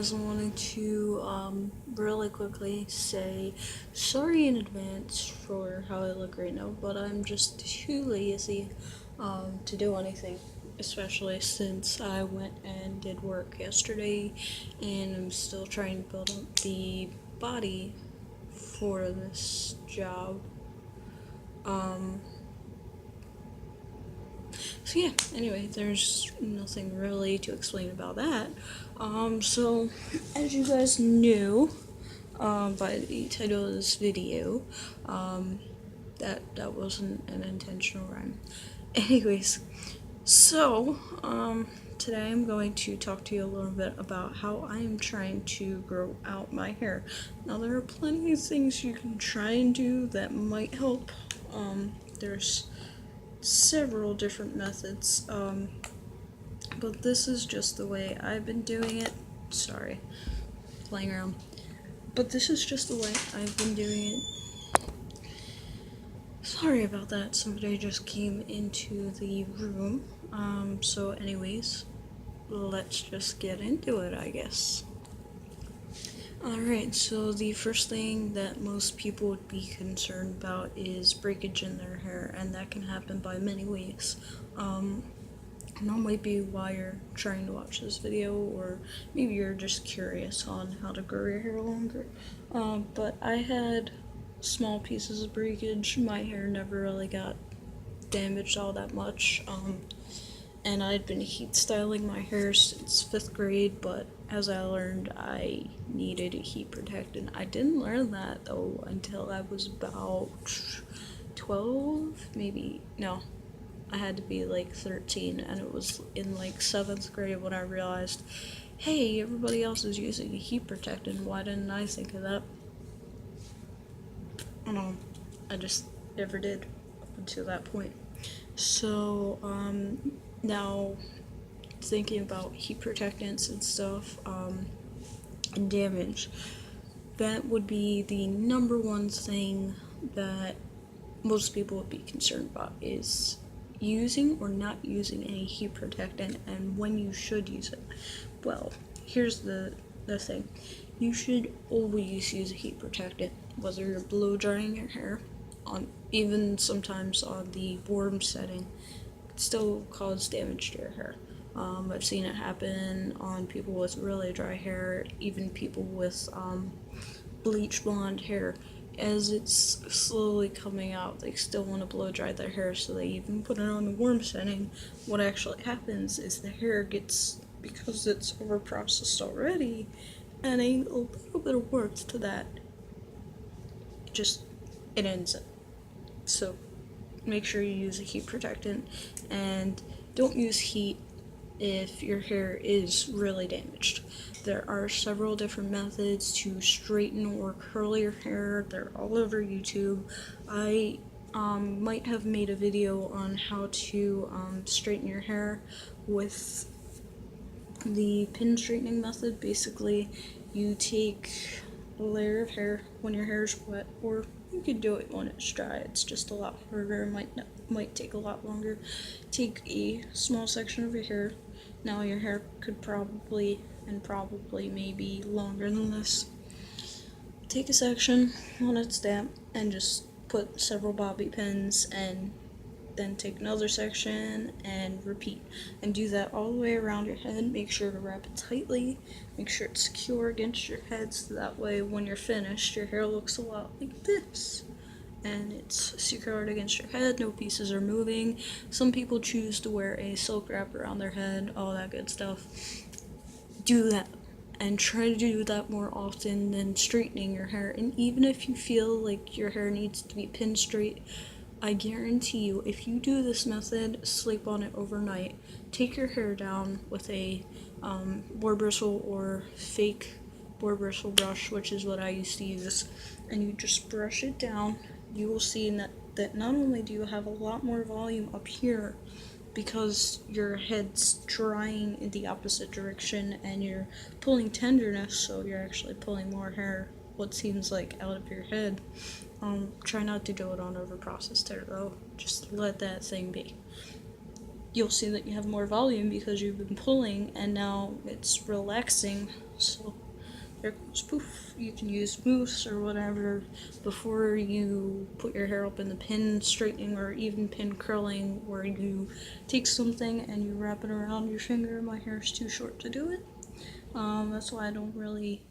guys, I wanted to really quickly say sorry in advance for how I look right now, but I'm just too lazy to do anything, especially since I went and did work yesterday and I'm still trying to build up the body for this job. Um, So yeah, anyway, there's nothing really to explain about that. So as you guys knew, by the title of this video, um, that wasn't an intentional rhyme. Anyways, so today I'm going to talk to you a little bit about how I am trying to grow out my hair. Now there are plenty of things you can try and do that might help. There's several different methods, but this is just the way I've been doing it. Sorry, playing around. But this is just the way I've been doing it. Sorry about that, somebody just came into the room. So anyways, let's just get into it, I guess. Alright, so the first thing that most people would be concerned about is breakage in their hair, and that can happen by many ways. And that might be why you're trying to watch this video, or maybe you're just curious on how to grow your hair longer. But I had small pieces of breakage. My hair never really got damaged all that much. And I'd been heat styling my hair since 5th grade, but as I learned, I needed a heat protectant. I didn't learn that though until I was about 12, maybe, no, I had to be like 13, and it was in like 7th grade when I realized, hey, everybody else is using a heat protectant, why didn't I think of that? I just never did up until that point. So, now thinking about heat protectants and stuff, and damage, that would be the number one thing that most people would be concerned about, is using or not using any heat protectant and when you should use it. Well, here's the thing. You should always use a heat protectant, whether you're blow drying your hair, on even sometimes on the warm setting, it still cause damage to your hair. I've seen it happen on people with really dry hair, even people with bleach blonde hair. As it's slowly coming out, they still want to blow dry their hair, so they even put it on the warm setting. What actually happens is the hair gets, because it's over processed already, adding a little bit of warmth to that, it ends it. So make sure you use a heat protectant, and don't use heat if your hair is really damaged. There are several different methods to straighten or curl your hair. They're all over YouTube. I might have made a video on how to straighten your hair with the pin straightening method. Basically, you take a layer of hair when your hair is wet, or you could do it when it's dry. It's just a lot harder, might take a lot longer. Take a small section of your hair. Now your hair could probably maybe longer than this. Take a section when it's damp and just put several bobby pins, and then take another section and repeat, and do that all the way around your head. Make sure to wrap it tightly, make sure it's secure against your head, so that way when you're finished your hair looks a lot like this, and it's secured against your head, no pieces are moving. Some people choose to wear a silk wrap around their head, all that good stuff. Do that, and try to do that more often than straightening your hair. And even if you feel like your hair needs to be pin straight, I guarantee you, if you do this method, sleep on it overnight, take your hair down with a boar bristle or fake boar bristle brush, which is what I used to use, and you just brush it down, you will see that not only do you have a lot more volume up here, because your head's drying in the opposite direction and you're pulling tenderness, so you're actually pulling more hair, what seems like, out of your head. Try not to do it on over-processed hair though, just let that thing be. You'll see that you have more volume because you've been pulling, and now it's relaxing, So there goes poof. You can use mousse or whatever before you put your hair up in the pin straightening or even pin curling, where you take something and you wrap it around your finger. My hair is too short to do it. That's why I don't really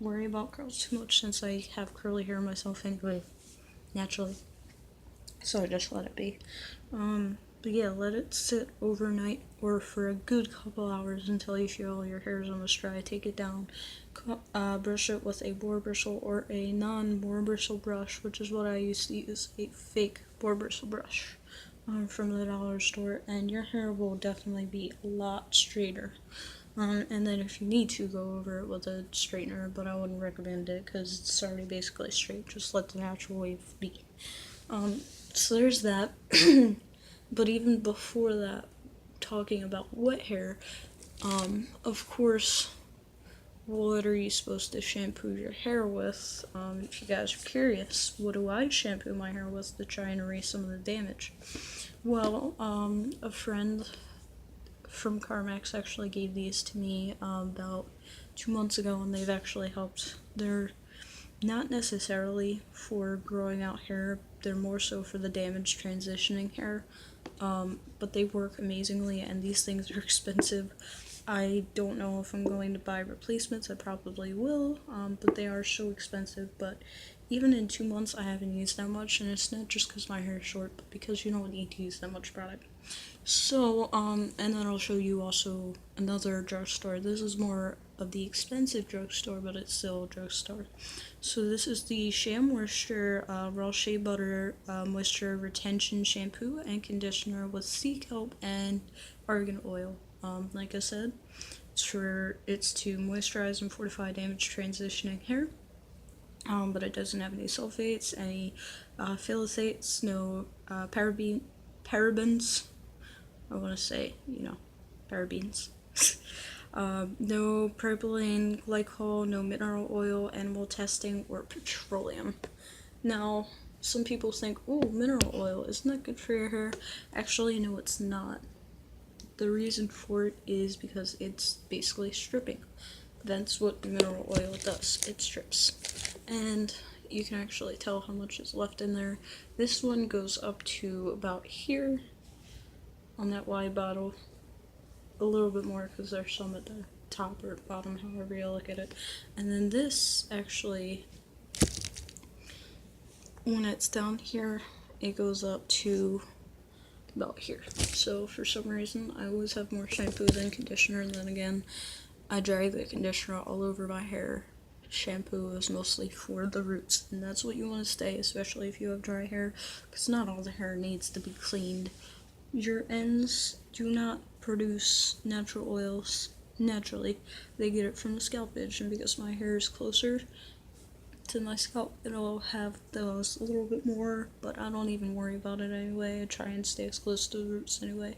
worry about curls too much, since I have curly hair myself anyway, naturally. So I just let it be. But yeah, let it sit overnight or for a good couple hours until you feel your hair is almost dry. Take it down, brush it with a boar bristle or a non-boar bristle brush, which is what I used to use, a fake boar bristle brush from the dollar store, and your hair will definitely be a lot straighter. And then if you need to, go over it with a straightener, but I wouldn't recommend it because it's already basically straight. Just let the natural wave be. So there's that. But even before that, talking about wet hair, of course, what are you supposed to shampoo your hair with? If you guys are curious, what do I shampoo my hair with to try and erase some of the damage? Well, a friend from CarMax actually gave these to me about 2 months ago, and they've actually helped. They're not necessarily for growing out hair, they're more so for the damaged transitioning hair, but they work amazingly, and these things are expensive. I don't know if I'm going to buy replacements. I probably will, but they are so expensive. But even in 2 months, I haven't used that much, and it's not just because my hair is short, but because you don't need to use that much product. So, and then I'll show you also another drugstore. This is more of the expensive drugstore, but it's still a drugstore. So this is the Shea Moisture Raw Shea Butter Moisture Retention Shampoo and Conditioner with sea kelp and argan oil. Like I said, it's to moisturize and fortify damaged transitioning hair. But it doesn't have any sulfates, any phthalates, no parabens. I want to say, parabens. No propylene glycol, no mineral oil, animal testing, or petroleum. Now, some people think, oh, mineral oil, isn't that good for your hair? Actually, no, it's not. The reason for it is because it's basically stripping. That's what mineral oil does. It strips. And you can actually tell how much is left in there. This one goes up to about here on that wide bottle. A little bit more because there's some at the top or bottom, however you look at it. And then this actually, when it's down here, it goes up to about here. So for some reason, I always have more shampoo than conditioner, and then again, I drag the conditioner all over my hair. Shampoo is mostly for the roots, and that's what you want to stay, especially if you have dry hair, because not all the hair needs to be cleaned. Your ends do not produce natural oils naturally. They get it from the scalpage, and because my hair is closer to my scalp, it'll have those a little bit more, but I don't even worry about it anyway. I try and stay as close to the roots anyway.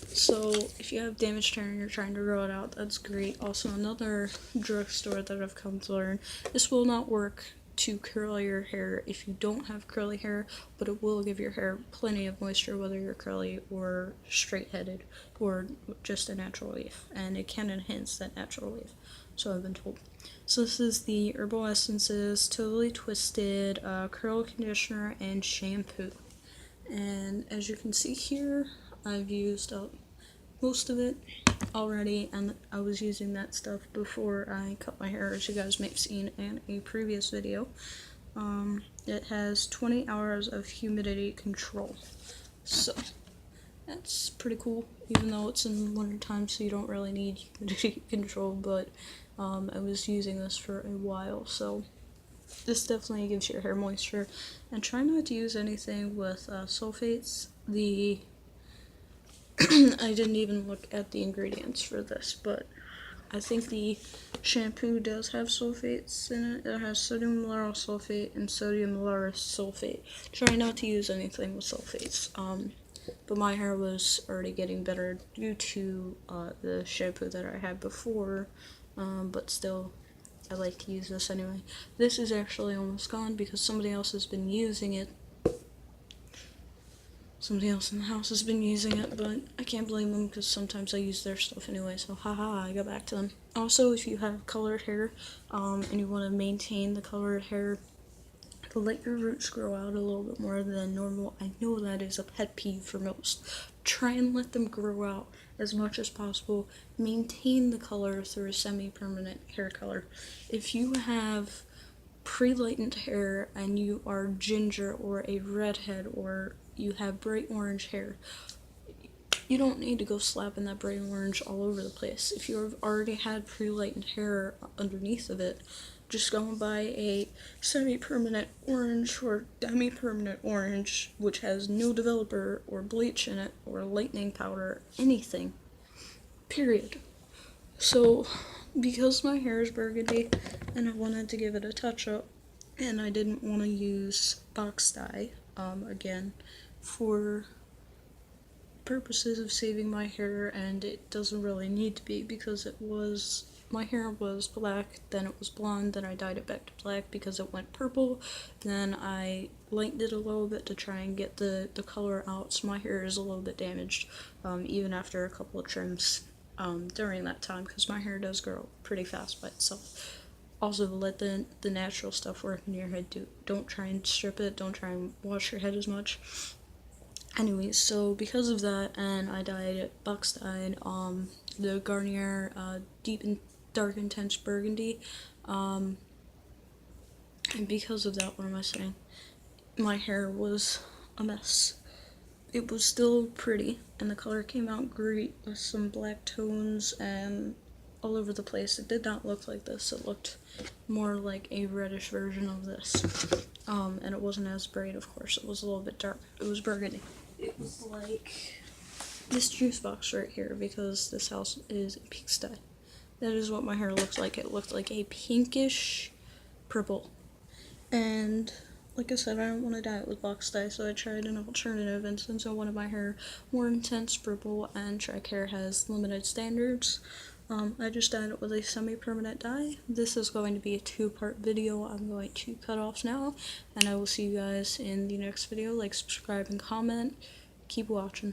So if you have damaged hair and you're trying to grow it out, that's great. Also, another drugstore that I've come to learn, this will not work to curl your hair if you don't have curly hair, but it will give your hair plenty of moisture, whether you're curly or straight-headed or just a natural wave, and it can enhance that natural wave, so I've been told. So this is the Herbal Essences Totally Twisted Curl Conditioner and Shampoo, and as you can see here, I've used up most of it already, and I was using that stuff before I cut my hair, as you guys may have seen in a previous video. It has 20 hours of humidity control, so that's pretty cool, even though it's in winter time, so you don't really need humidity control, but I was using this for a while, so this definitely gives your hair moisture. And try not to use anything with sulfates. I didn't even look at the ingredients for this, but I think the shampoo does have sulfates in it. It has sodium lauryl sulfate and sodium lauryl sulfate. Try not to use anything with sulfates. But my hair was already getting better due to the shampoo that I had before, but still, I like to use this anyway. This is actually almost gone because somebody else has been using it. somebody else in the house has been using it, but I can't blame them because sometimes I use their stuff anyway, so haha, I got back to them. Also, if you have colored hair and you want to maintain the colored hair, let your roots grow out a little bit more than normal. I know that is a pet peeve for most. Try and let them grow out as much as possible. Maintain the color through a semi-permanent hair color. If you have pre-lightened hair and you are ginger or a redhead or you have bright orange hair, you don't need to go slapping that bright orange all over the place. If you've already had pre-lightened hair underneath of it, just go and buy a semi-permanent orange or demi-permanent orange, which has no developer or bleach in it or lightening powder, anything. Period. So, because my hair is burgundy and I wanted to give it a touch-up, and I didn't want to use box dye, again, for purposes of saving my hair, and it doesn't really need to be because my hair was black, then it was blonde, then I dyed it back to black because it went purple, then I lightened it a little bit to try and get the color out, so my hair is a little bit damaged, even after a couple of trims during that time, because my hair does grow pretty fast by itself. Also, let the natural stuff work in your head too. Don't try and strip it, don't try and wash your head as much. Anyways, so because of that, and I dyed it box dyed, the Garnier Deep and Dark Intense Burgundy, and because of that, what am I saying? My hair was a mess. It was still pretty, and the color came out great with some black tones and all over the place. It did not look like this. It looked more like a reddish version of this. And it wasn't as bright, of course. It was a little bit dark. It was burgundy. It was like this juice box right here, because this house is a pigsty. That is what my hair looks like. It looked like a pinkish purple. And like I said, I don't want to dye it with box dye, so I tried an alternative, and since I wanted my hair more intense purple and Tricare has limited standards, I just dyed it with a semi-permanent dye. This is going to be a 2-part video. I'm going to cut off now, and I will see you guys in the next video. Like, subscribe, and comment. Keep watching.